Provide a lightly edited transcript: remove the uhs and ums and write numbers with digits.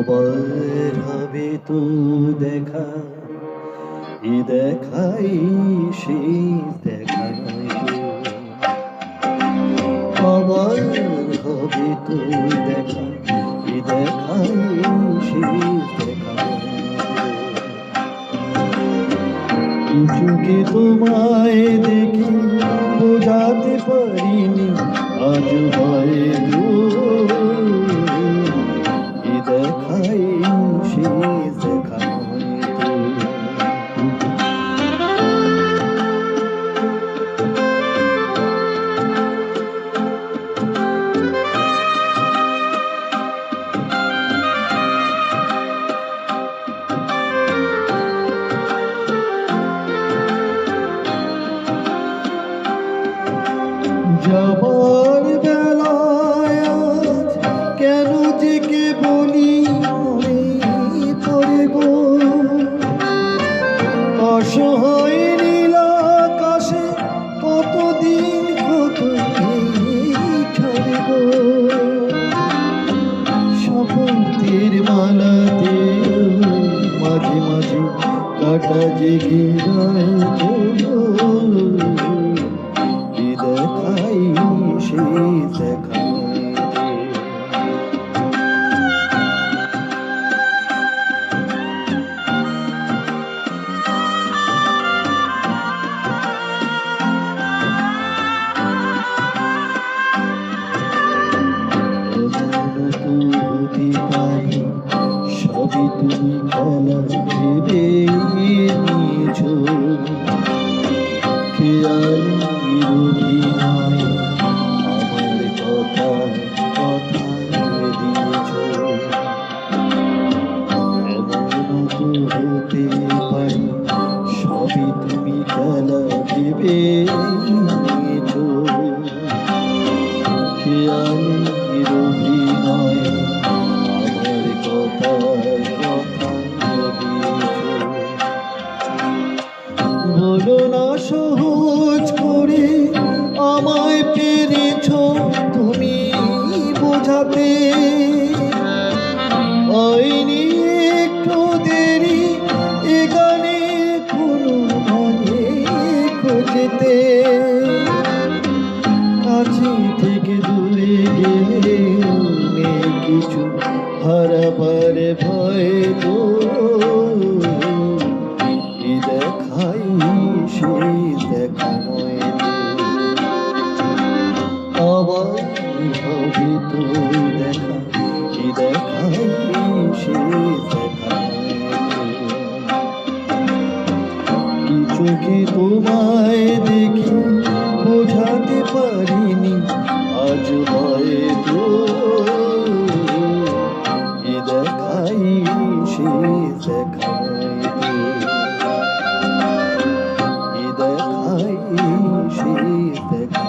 আবার হবে তো দেখা, এ দেখাই শেষ দেখা নয় তো। আবার হবে তো দেখা, এ দেখাই শেষ দেখা নয় তো। চোখে তোমায় দেখি বোঝাতে পারিনি, আজ হয়তো এ দেখাই শেষ দেখা হয়তো। যাবার বেলায় আজ কেন যে কে বলি মনে পড়ে গো, অসহায় নীল আকাশে কতদিন কত ছড়ে গো। শপথের মালাতে মাঝে মাঝে কাটা জেগে যায় তো, দেখাই শেষ দেখা হতে পারি, সবই তুমি খেলা ভেবে নিয়েছ। খেয়াল অভিনয় আমার কথা কথা দিয়েছ। এমন তো হতে পারি, সবই তুমি খেলা ভেবে নিয়েছ। খেয়াল অভিনয় আমার কথা কথা দিয়েছ। বলো না সহজ করে আমায় পেরেছ তুমি বোঝাতে, হয়নি একটু দেরি এ গানে কোনো মানে খুঁজতে। কাছে থেকে দূরে গেলে নেই কিছু হারাবার ভয় তো, দেখাই শেষ দেখা নয় তো। আবার হবে তো দেখা, এ দেখাই শেষ দেখা নয় তো। চোখে তোমায় দেখি বোঝাতে পারিনি, আজ হয়তো এ দেখাই শেষ দেখা নয় তো। দেখাই শেষ দেখা।